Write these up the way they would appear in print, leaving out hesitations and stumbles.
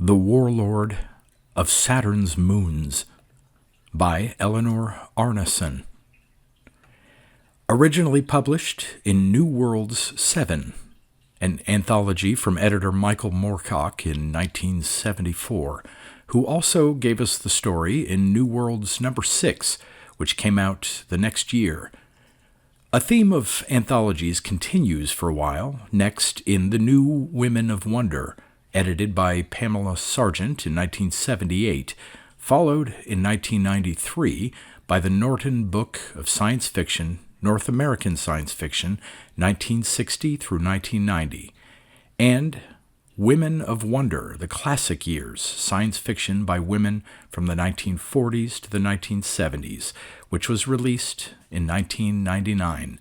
The Warlord of Saturn's Moons by Eleanor Arnason. Originally published in New Worlds 7, an anthology from editor Michael Moorcock in 1974, who also gave us the story in New Worlds number 6, which came out the next year. A theme of anthologies continues for a while, next in The New Women of Wonder, edited by Pamela Sargent in 1978, followed in 1993 by the Norton Book of Science Fiction, North American Science Fiction, 1960 through 1990, and Women of Wonder, the Classic Years, Science Fiction by Women from the 1940s to the 1970s, which was released in 1999.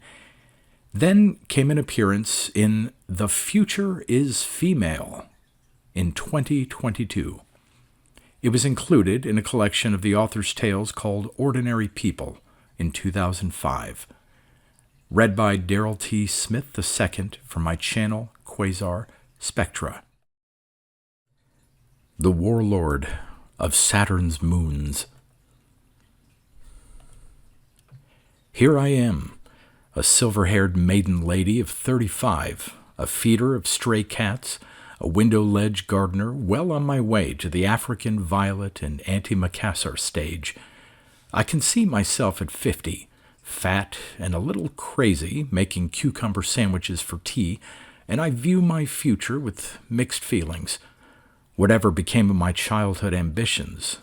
Then came an appearance in The Future is Female in 2022. It was included in a collection of the author's tales called Ordinary People in 2005. Read by Daryl T. Smith II from my channel, Quasar Spectra. The Warlord of Saturn's Moons. Here I am, a silver-haired maiden lady of 35, a feeder of stray cats, a window ledge gardener, well on my way to the African violet and antimacassar stage. I can see myself at 50, fat and a little crazy, making cucumber sandwiches for tea, and I view my future with mixed feelings. Whatever became of my childhood ambitions,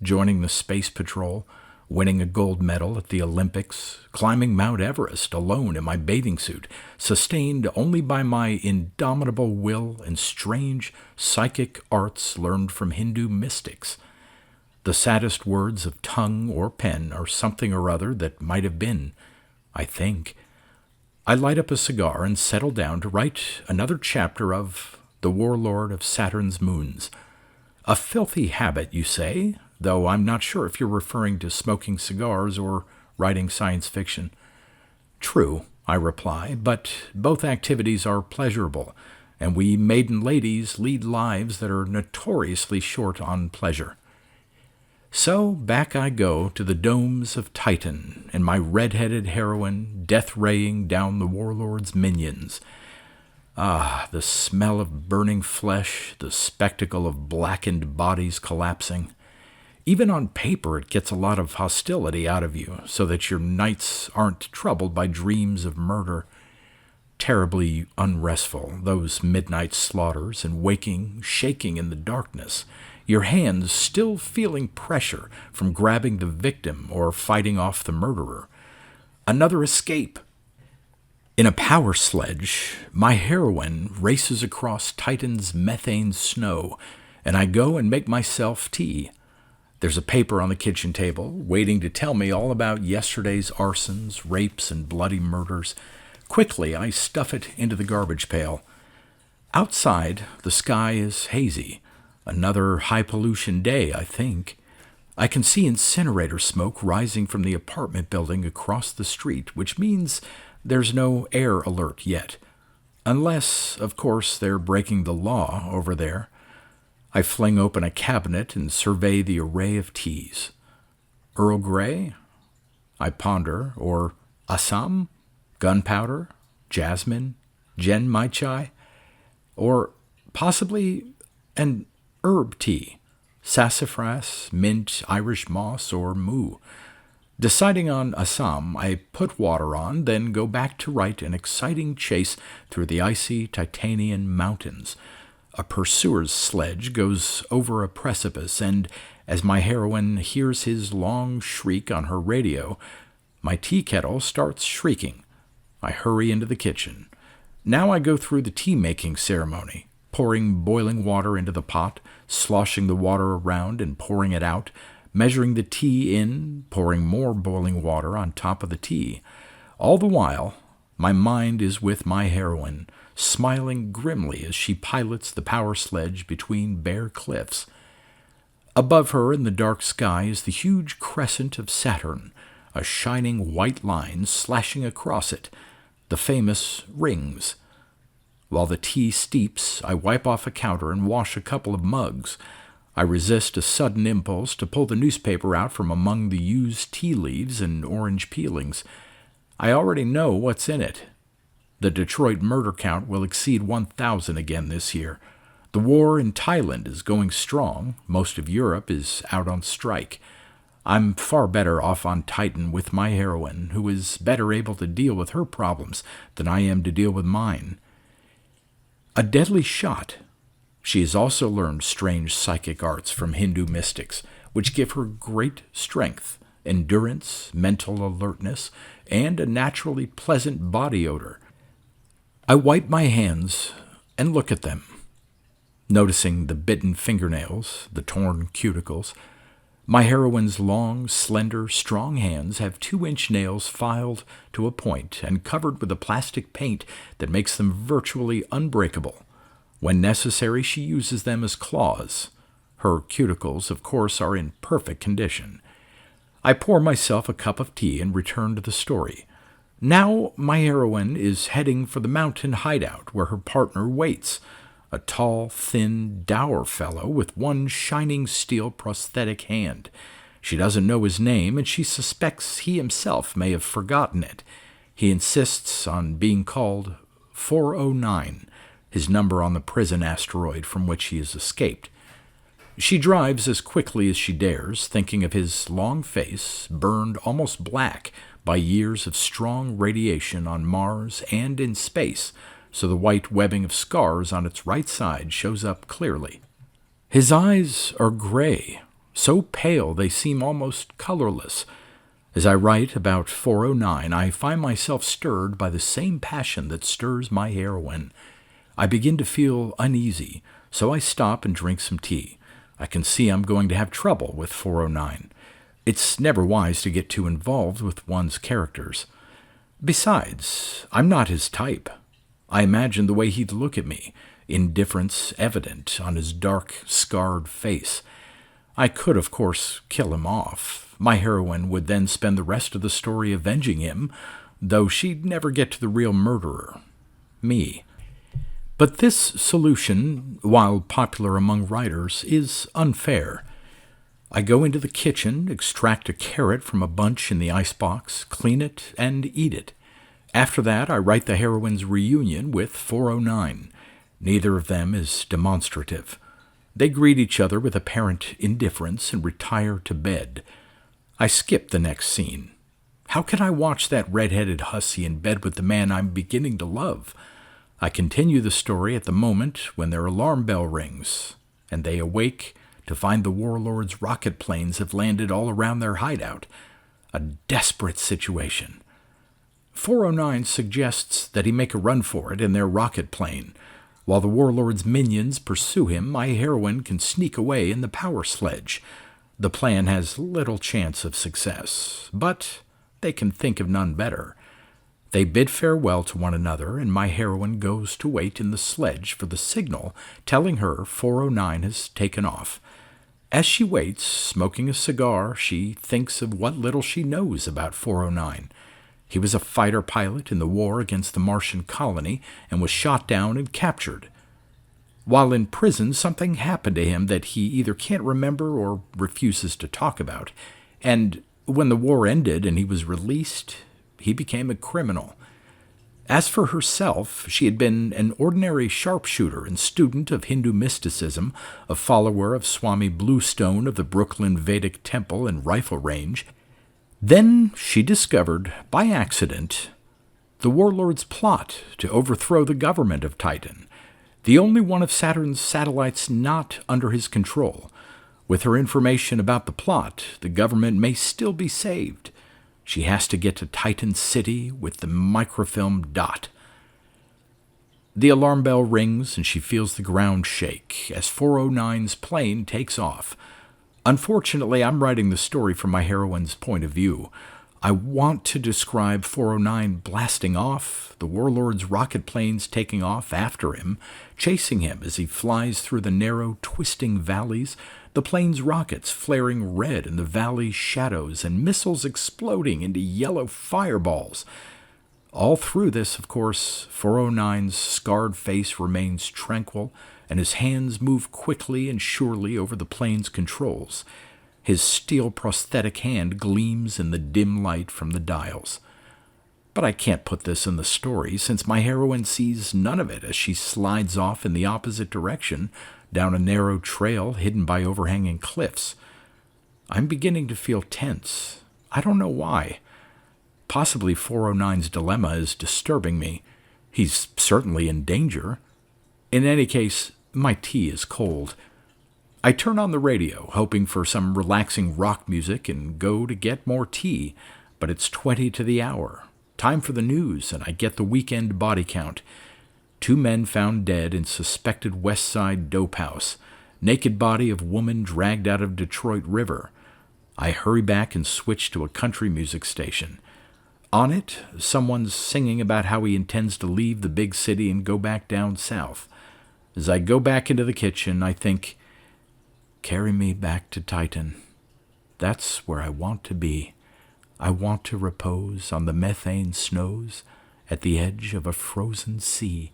joining the Space Patrol, winning a gold medal at the Olympics, climbing Mount Everest alone in my bathing suit, sustained only by my indomitable will and strange psychic arts learned from Hindu mystics. The saddest words of tongue or pen are something or other that might have been, I think. I light up a cigar and settle down to write another chapter of The Warlord of Saturn's Moons. A filthy habit, you say, though I'm not sure if you're referring to smoking cigars or writing science fiction. True, I reply, but both activities are pleasurable, and we maiden ladies lead lives that are notoriously short on pleasure. So back I go to the domes of Titan, and my red-headed heroine death-raying down the Warlord's minions. Ah, the smell of burning flesh, the spectacle of blackened bodies collapsing. Even on paper, it gets a lot of hostility out of you, so that your nights aren't troubled by dreams of murder. Terribly unrestful, those midnight slaughters, and waking, shaking in the darkness, your hands still feeling pressure from grabbing the victim or fighting off the murderer. Another escape. In a power sledge, my heroine races across Titan's methane snow, and I go and make myself tea. There's a paper on the kitchen table, waiting to tell me all about yesterday's arsons, rapes, and bloody murders. Quickly, I stuff it into the garbage pail. Outside, the sky is hazy. Another high-pollution day, I think. I can see incinerator smoke rising from the apartment building across the street, which means there's no air alert yet. Unless, of course, they're breaking the law over there. I fling open a cabinet and survey the array of teas. Earl Grey? I ponder. Or Assam? Gunpowder? Jasmine? Gen Mai Chai? Or possibly an herb tea? Sassafras, mint, Irish moss, or moo? Deciding on Assam, I put water on, then go back to write an exciting chase through the icy Titanian mountains. A pursuer's sledge goes over a precipice, and as my heroine hears his long shriek on her radio, my tea kettle starts shrieking. I hurry into the kitchen. Now I go through the tea-making ceremony, pouring boiling water into the pot, sloshing the water around and pouring it out, measuring the tea in, pouring more boiling water on top of the tea. All the while, my mind is with my heroine, smiling grimly as she pilots the power sledge between bare cliffs. Above her in the dark sky is the huge crescent of Saturn, a shining white line slashing across it, the famous rings. While the tea steeps, I wipe off a counter and wash a couple of mugs. I resist a sudden impulse to pull the newspaper out from among the used tea leaves and orange peelings. I already know what's in it. The Detroit murder count will exceed 1,000 again this year. The war in Thailand is going strong. Most of Europe is out on strike. I'm far better off on Titan with my heroine, who is better able to deal with her problems than I am to deal with mine. A deadly shot. She has also learned strange psychic arts from Hindu mystics, which give her great strength, endurance, mental alertness, and a naturally pleasant body odor. I wipe my hands and look at them, noticing the bitten fingernails, the torn cuticles. My heroine's long, slender, strong hands have 2-inch nails filed to a point and covered with a plastic paint that makes them virtually unbreakable. When necessary, she uses them as claws. Her cuticles, of course, are in perfect condition. I pour myself a cup of tea and return to the story. Now my heroine is heading for the mountain hideout where her partner waits, a tall, thin, dour fellow with one shining steel prosthetic hand. She doesn't know his name, and she suspects he himself may have forgotten it. He insists on being called 409, his number on the prison asteroid from which he has escaped. She drives as quickly as she dares, thinking of his long face, burned almost black by years of strong radiation on Mars and in space, so the white webbing of scars on its right side shows up clearly. His eyes are gray, so pale they seem almost colorless. As I write about 409, I find myself stirred by the same passion that stirs my heroine. I begin to feel uneasy, so I stop and drink some tea. I can see I'm going to have trouble with 409. It's never wise to get too involved with one's characters. Besides, I'm not his type. I imagine the way he'd look at me, indifference evident on his dark, scarred face. I could, of course, kill him off. My heroine would then spend the rest of the story avenging him, though she'd never get to the real murderer, me. But this solution, while popular among writers, is unfair. I go into the kitchen, extract a carrot from a bunch in the icebox, clean it, and eat it. After that, I write the heroine's reunion with 409. Neither of them is demonstrative. They greet each other with apparent indifference and retire to bed. I skip the next scene. How can I watch that red-headed hussy in bed with the man I'm beginning to love? I continue the story at the moment when their alarm bell rings, and they awake to find the warlord's rocket planes have landed all around their hideout. A desperate situation. 409 suggests that he make a run for it in their rocket plane. While the warlord's minions pursue him, my heroine can sneak away in the power sledge. The plan has little chance of success, but they can think of none better. They bid farewell to one another, and my heroine goes to wait in the sledge for the signal telling her 409 has taken off. As she waits, smoking a cigar, she thinks of what little she knows about 409. He was a fighter pilot in the war against the Martian colony and was shot down and captured. While in prison, something happened to him that he either can't remember or refuses to talk about, and when the war ended and he was released, he became a criminal. As for herself, she had been an ordinary sharpshooter and student of Hindu mysticism, a follower of Swami Bluestone of the Brooklyn Vedic Temple and Rifle Range. Then she discovered, by accident, the warlord's plot to overthrow the government of Titan, the only one of Saturn's satellites not under his control. With her information about the plot, the government may still be saved. She has to get to Titan City with the microfilm dot. The alarm bell rings and she feels the ground shake as 409's plane takes off. Unfortunately, I'm writing the story from my heroine's point of view. I want to describe 409 blasting off, the warlord's rocket planes taking off after him, chasing him as he flies through the narrow, twisting valleys, the plane's rockets flaring red in the valley's shadows and missiles exploding into yellow fireballs. All through this, of course, 409's scarred face remains tranquil, and his hands move quickly and surely over the plane's controls. His steel prosthetic hand gleams in the dim light from the dials. But I can't put this in the story, since my heroine sees none of it as she slides off in the opposite direction down a narrow trail hidden by overhanging cliffs. I'm beginning to feel tense. I don't know why. Possibly 409's dilemma is disturbing me. He's certainly in danger. In any case, my tea is cold. I turn on the radio, hoping for some relaxing rock music, and go to get more tea, but it's 20 to the hour. Time for the news, and I get the weekend body count. 2 men found dead in suspected West Side dope house. Naked body of woman dragged out of Detroit River. I hurry back and switch to a country music station. On it, someone's singing about how he intends to leave the big city and go back down south. As I go back into the kitchen, I think, carry me back to Titan. That's where I want to be. I want to repose on the methane snows at the edge of a frozen sea.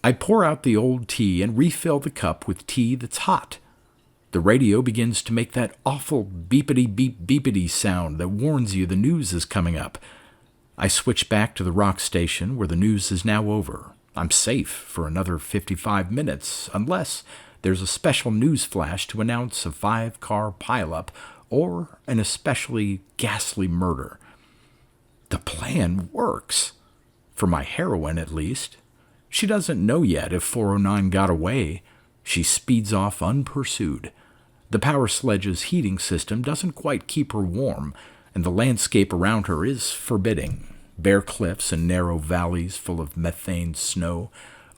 I pour out the old tea and refill the cup with tea that's hot. The radio begins to make that awful beepity-beep-beepity sound that warns you the news is coming up. I switch back to the rock station where the news is now over. I'm safe for another 55 minutes, unless there's a special news flash to announce a 5-car pileup or an especially ghastly murder. The plan works. For my heroine, at least. She doesn't know yet if 409 got away. She speeds off unpursued. The power sledge's heating system doesn't quite keep her warm, and the landscape around her is forbidding. Bare cliffs and narrow valleys full of methane snow.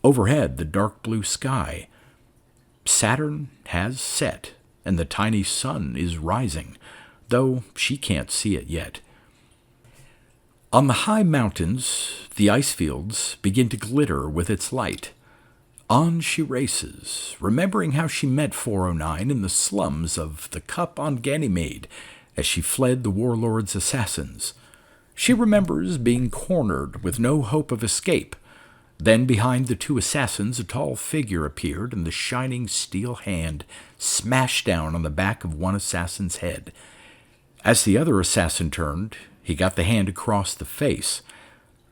Overhead, the dark blue sky. Saturn has set, and the tiny sun is rising, though she can't see it yet. On the high mountains, the ice fields begin to glitter with its light. On she races, remembering how she met 409 in the slums of the Cup on Ganymede as she fled the Warlord's assassins. She remembers being cornered with no hope of escape. Then behind the 2 assassins a tall figure appeared, and the shining steel hand smashed down on the back of one assassin's head. As the other assassin turned, he got the hand across the face.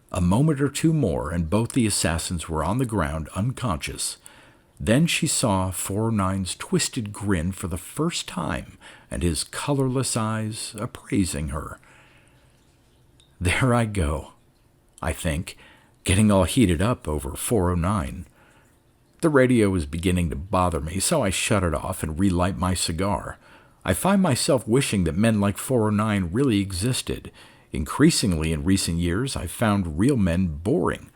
A moment or 2 more, and both the assassins were on the ground, unconscious. Then she saw 409's twisted grin for the first time, and his colorless eyes appraising her. There I go, I think, getting all heated up over 409. The radio was beginning to bother me, so I shut it off and relight my cigar. I find myself wishing that men like 409 really existed. Increasingly in recent years, I've found real men boring.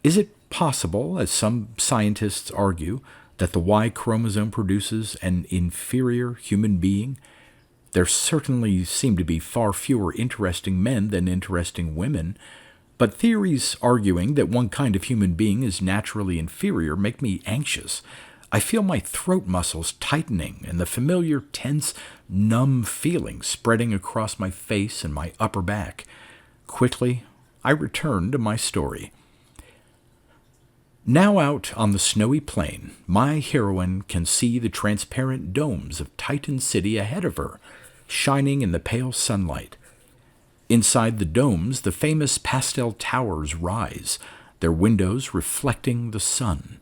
Is it possible, as some scientists argue, that the Y chromosome produces an inferior human being? There certainly seem to be far fewer interesting men than interesting women, but theories arguing that one kind of human being is naturally inferior make me anxious. I feel my throat muscles tightening and the familiar tense, numb feeling spreading across my face and my upper back. Quickly, I return to my story. Now out on the snowy plain, my heroine can see the transparent domes of Titan City ahead of her, shining in the pale sunlight. Inside the domes, the famous pastel towers rise, their windows reflecting the sun.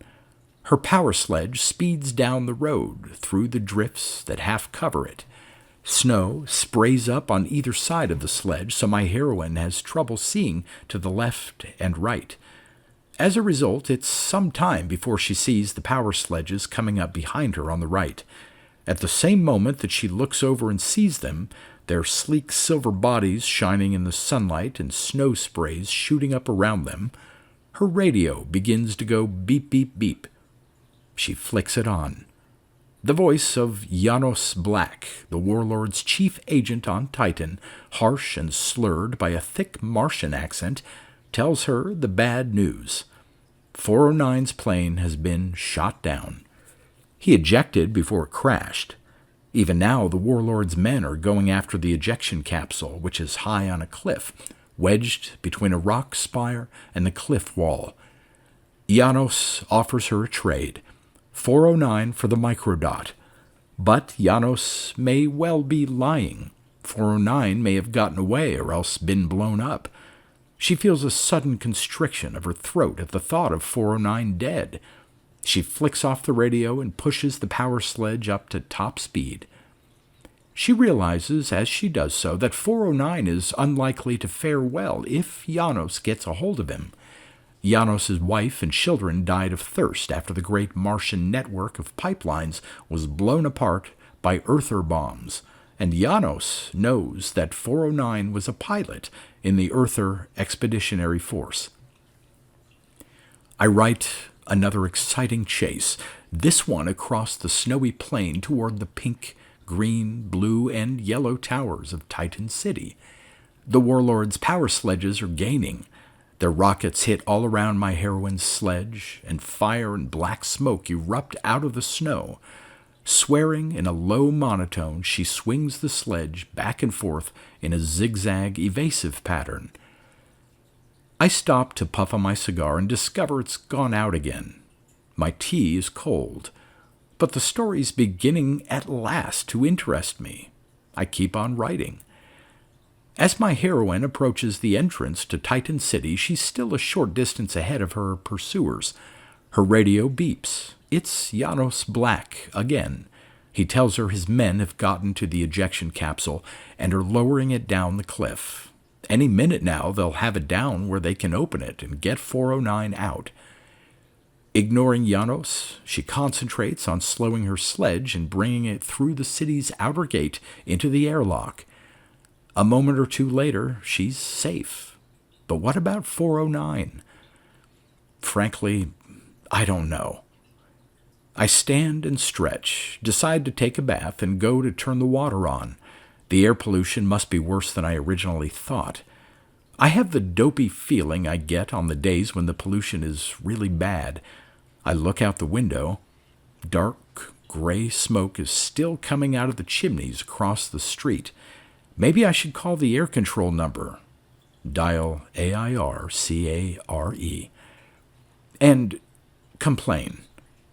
Her power sledge speeds down the road through the drifts that half cover it. Snow sprays up on either side of the sledge, so my heroine has trouble seeing to the left and right. As a result, it's some time before she sees the power sledges coming up behind her on the right. At the same moment that she looks over and sees them, their sleek silver bodies shining in the sunlight and snow sprays shooting up around them, her radio begins to go beep, beep, beep. She flicks it on. The voice of Janos Black, the Warlord's chief agent on Titan, harsh and slurred by a thick Martian accent, tells her the bad news. 409's plane has been shot down. He ejected before it crashed. Even now, the Warlord's men are going after the ejection capsule, which is high on a cliff. wedged between a rock spire and the cliff wall. Janos offers her a trade, 409 for the microdot. But Janos may well be lying. 409 may have gotten away or else been blown up. She feels a sudden constriction of her throat at the thought of 409 dead. She flicks off the radio and pushes the power sledge up to top speed. She realizes as she does so that 409 is unlikely to fare well if Janos gets a hold of him. Janos' wife and children died of thirst after the great Martian network of pipelines was blown apart by earther bombs, and Janos knows that 409 was a pilot in the Earther Expeditionary Force. I write another exciting chase, this one across the snowy plain toward the pink, green, blue, and yellow towers of Titan City. The Warlord's power sledges are gaining. Their rockets hit all around my heroine's sledge, and fire and black smoke erupt out of the snow. Swearing in a low monotone, she swings the sledge back and forth in a zigzag, evasive pattern. I stop to puff on my cigar and discover it's gone out again. My tea is cold, but the story's beginning at last to interest me. I keep on writing. As my heroine approaches the entrance to Titan City, she's still a short distance ahead of her pursuers. Her radio beeps. It's Janos Black again. He tells her his men have gotten to the ejection capsule and are lowering it down the cliff. Any minute now, they'll have it down where they can open it and get 409 out. Ignoring Janos, she concentrates on slowing her sledge and bringing it through the city's outer gate into the airlock. A moment or two later, she's safe. But what about 409? Frankly, I don't know. I stand and stretch, decide to take a bath, and go to turn the water on. The air pollution must be worse than I originally thought. I have the dopey feeling I get on the days when the pollution is really bad. I look out the window. Dark, gray smoke is still coming out of the chimneys across the street. Maybe I should call the air control number. Dial AIRCARE. And complain.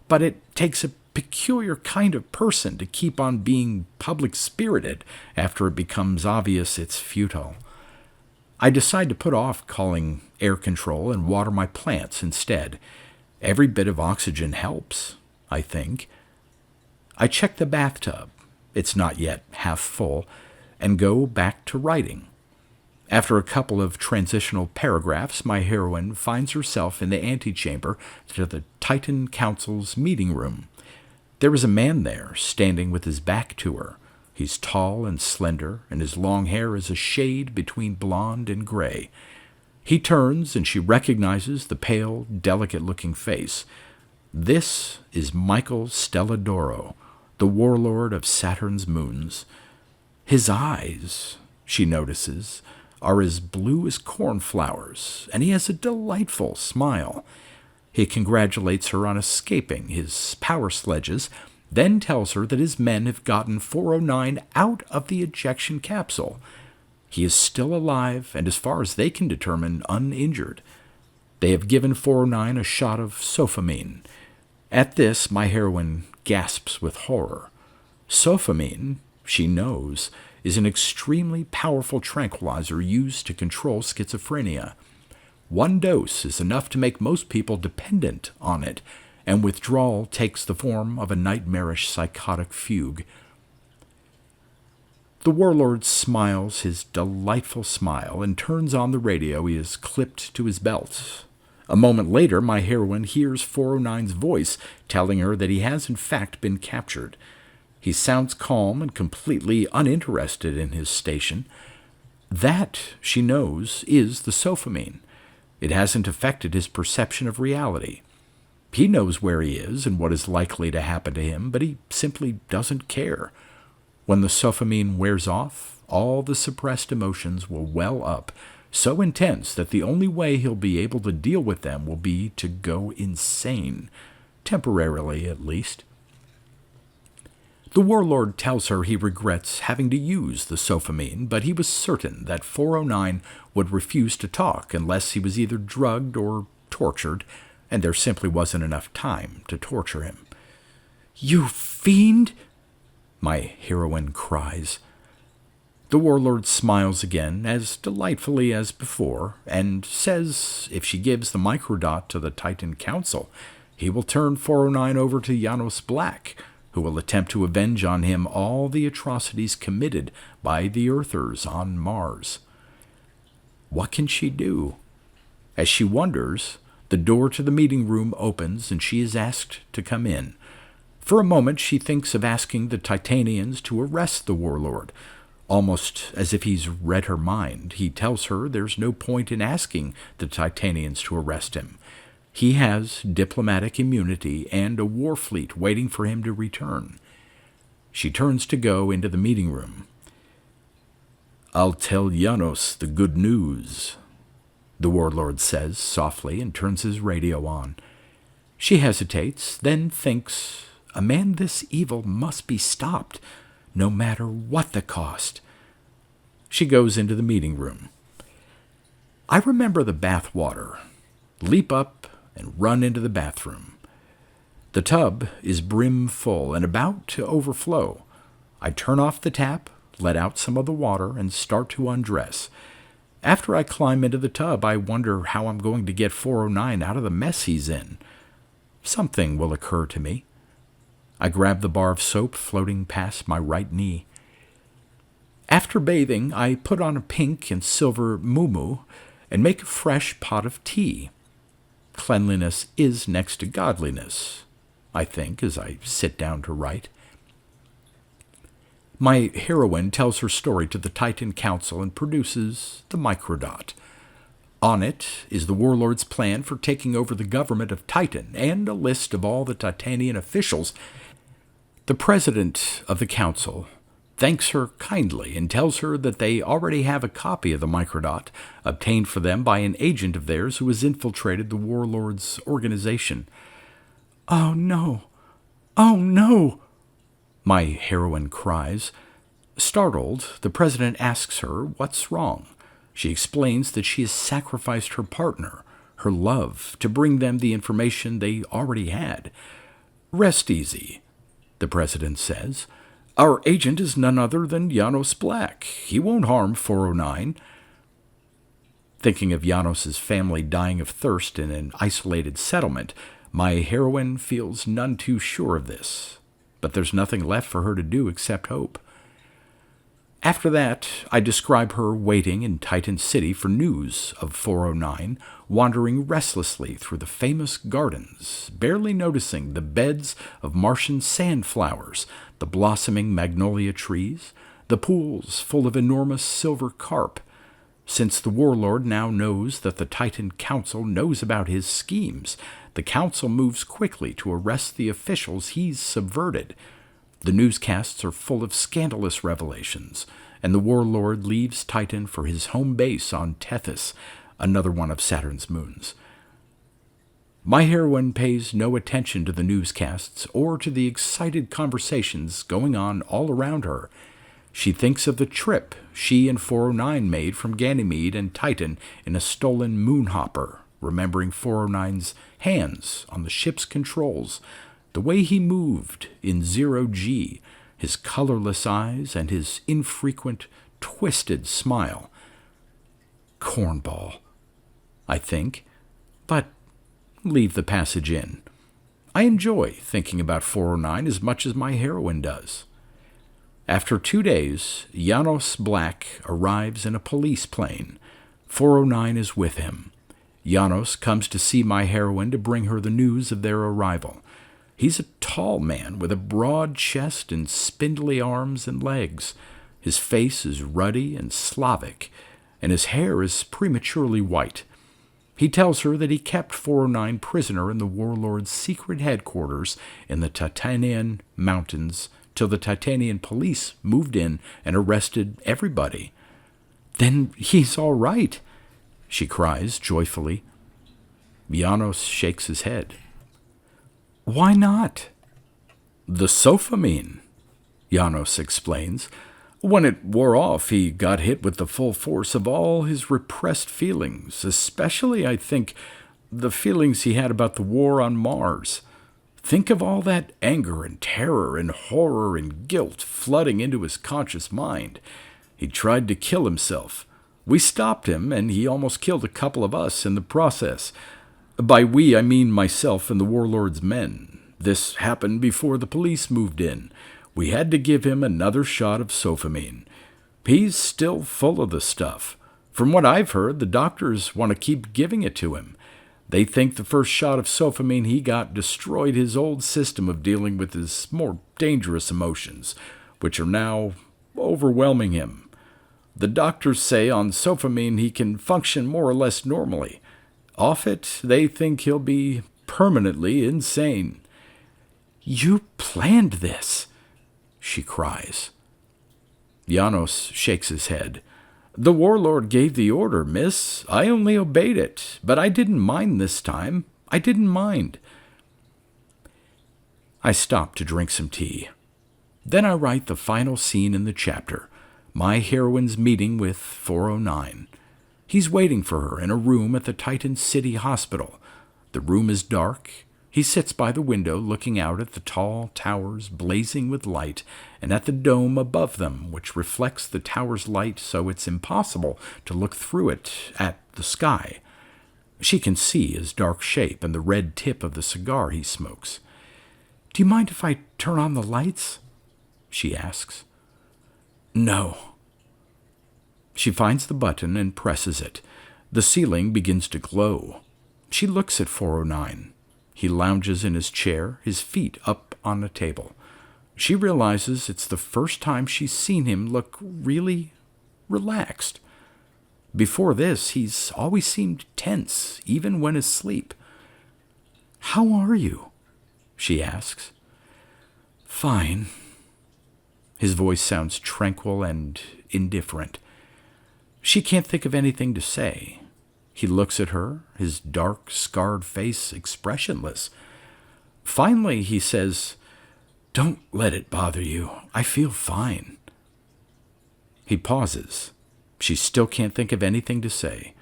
But it takes a peculiar kind of person to keep on being public-spirited after it becomes obvious it's futile. I decide to put off calling air control and water my plants instead. Every bit of oxygen helps, I think. I check the bathtub. It's not yet half full, and go back to writing. After a couple of transitional paragraphs, my heroine finds herself in the antechamber to the Titan Council's meeting room. There is a man there, standing with his back to her. He's tall and slender, and his long hair is a shade between blonde and gray. He turns, and she recognizes the pale, delicate-looking face. This is Michael Stelladoro, the warlord of Saturn's moons. His eyes, she notices, are as blue as cornflowers, and he has a delightful smile. He congratulates her on escaping his power sledges, then tells her that his men have gotten 409 out of the ejection capsule. He is still alive and, as far as they can determine, uninjured. They have given 409 a shot of sofamine. At this, my heroine gasps with horror. Sofamine, she knows, is an extremely powerful tranquilizer used to control schizophrenia. One dose is enough to make most people dependent on it, and withdrawal takes the form of a nightmarish psychotic fugue. The warlord smiles his delightful smile and turns on the radio he has clipped to his belt. A moment later, my heroine hears 409's voice telling her that he has in fact been captured. He sounds calm and completely uninterested in his station. That, she knows, is the sofamine. It hasn't affected his perception of reality. He knows where he is and what is likely to happen to him, but he simply doesn't care. When the sofamine wears off, all the suppressed emotions will well up, so intense that the only way he'll be able to deal with them will be to go insane, temporarily at least. The warlord tells her he regrets having to use the sofamine, but he was certain that 409 would refuse to talk unless he was either drugged or tortured, and there simply wasn't enough time to torture him. "You fiend!" my heroine cries. The warlord smiles again, as delightfully as before, and says if she gives the microdot to the Titan Council, he will turn 409 over to Janos Black, who will attempt to avenge on him all the atrocities committed by the Earthers on Mars. What can she do? As she wonders, the door to the meeting room opens and she is asked to come in. For a moment she thinks of asking the Titanians to arrest the warlord. Almost as if he's read her mind, he tells her there's no point in asking the Titanians to arrest him. He has diplomatic immunity and a war fleet waiting for him to return. She turns to go into the meeting room. "I'll tell Janos the good news," the warlord says softly and turns his radio on. She hesitates, then thinks, a man this evil must be stopped, no matter what the cost. She goes into the meeting room. I remember the bath water. Leap up and run into the bathroom. The tub is brim full and about to overflow. I turn off the tap, let out some of the water, and start to undress. After I climb into the tub, I wonder how I'm going to get 409 out of the mess he's in. Something will occur to me. I grab the bar of soap floating past my right knee. After bathing, I put on a pink and silver muumuu and make a fresh pot of tea. Cleanliness is next to godliness, I think, as I sit down to write. My heroine tells her story to the Titan Council and produces the microdot. On it is the warlord's plan for taking over the government of Titan and a list of all the Titanian officials. The president of the council thanks her kindly and tells her that they already have a copy of the microdot obtained for them by an agent of theirs who has infiltrated the warlord's organization. "Oh no! Oh no!" my heroine cries. Startled, the president asks her what's wrong. She explains that she has sacrificed her partner, her love, to bring them the information they already had. "Rest easy," the president says. "Our agent is none other than Janos Black. He won't harm 409. Thinking of Janos's family dying of thirst in an isolated settlement, my heroine feels none too sure of this. But there's nothing left for her to do except hope. After that, I describe her waiting in Titan City for news of 409, wandering restlessly through the famous gardens, barely noticing the beds of Martian sandflowers, the blossoming magnolia trees, the pools full of enormous silver carp. Since the warlord now knows that the Titan Council knows about his schemes, the Council moves quickly to arrest the officials he's subverted. The newscasts are full of scandalous revelations, and the warlord leaves Titan for his home base on Tethys, another one of Saturn's moons. My heroine pays no attention to the newscasts or to the excited conversations going on all around her. She thinks of the trip she and 409 made from Ganymede and Titan in a stolen moonhopper, remembering 409's hands on the ship's controls, the way he moved in 0G, his colorless eyes and his infrequent, twisted smile. Cornball, I think, but leave the passage in. I enjoy thinking about 409 as much as my heroine does. After 2 days, Janos Black arrives in a police plane. 409 is with him. Janos comes to see my heroine to bring her the news of their arrival. He's a tall man with a broad chest and spindly arms and legs. His face is ruddy and Slavic, and his hair is prematurely white. He tells her that he kept 409 prisoner in the warlord's secret headquarters in the Titanian mountains till the Titanian police moved in and arrested everybody. "Then he's all right," she cries joyfully. Janos shakes his head. "Why not?" "The sofamine," Janos explains. When it wore off, he got hit with the full force of all his repressed feelings, especially, I think, the feelings he had about the war on Mars. Think of all that anger and terror and horror and guilt flooding into his conscious mind. He tried to kill himself. We stopped him, and he almost killed a couple of us in the process. By we, I mean myself and the Warlord's men. This happened before the police moved in. We had to give him another shot of sofamine. He's still full of the stuff. From what I've heard, the doctors want to keep giving it to him. They think the first shot of sofamine he got destroyed his old system of dealing with his more dangerous emotions, which are now overwhelming him. The doctors say on sofamine he can function more or less normally. Off it, they think he'll be permanently insane. "You planned this," she cries. Janos shakes his head. "The Warlord gave the order, miss. I only obeyed it, but I didn't mind this time. I didn't mind." I stop to drink some tea. Then I write the final scene in the chapter, my heroine's meeting with 409. He's waiting for her in a room at the Titan City Hospital. The room is dark. He sits by the window looking out at the tall towers blazing with light and at the dome above them, which reflects the tower's light so it's impossible to look through it at the sky. She can see his dark shape and the red tip of the cigar he smokes. "Do you mind if I turn on the lights?" she asks. "No." She finds the button and presses it. The ceiling begins to glow. She looks at 409. He lounges in his chair, his feet up on a table. She realizes it's the first time she's seen him look really relaxed. Before this, he's always seemed tense, even when asleep. "How are you?" she asks. "Fine." His voice sounds tranquil and indifferent. She can't think of anything to say. He looks at her, his dark, scarred face expressionless. Finally, he says, "Don't let it bother you. I feel fine." He pauses. She still can't think of anything to say.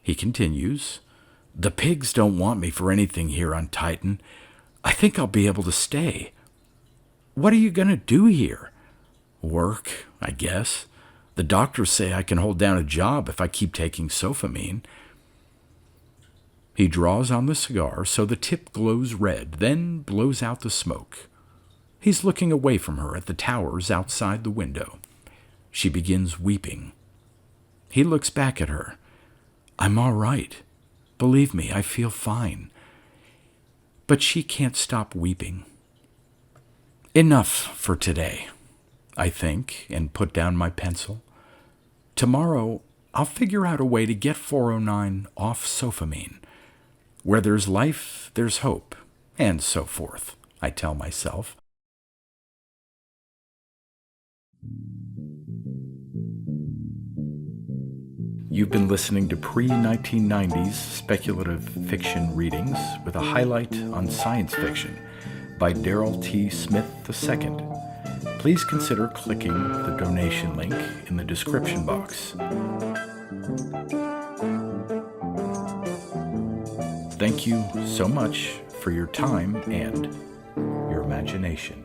He continues, "The pigs don't want me for anything here on Titan. I think I'll be able to stay." "What are you going to do here?" "Work, I guess. The doctors say I can hold down a job if I keep taking sofamine." He draws on the cigar so the tip glows red, then blows out the smoke. He's looking away from her at the towers outside the window. She begins weeping. He looks back at her. "I'm all right. Believe me, I feel fine." But she can't stop weeping. Enough for today, I think, and put down my pencil. Tomorrow, I'll figure out a way to get 409 off sofamine. Where there's life, there's hope, and so forth, I tell myself. You've been listening to pre-1990s speculative fiction readings with a highlight on science fiction by Darrell T. Smith II. Please consider clicking the donation link in the description box. Thank you so much for your time and your imagination.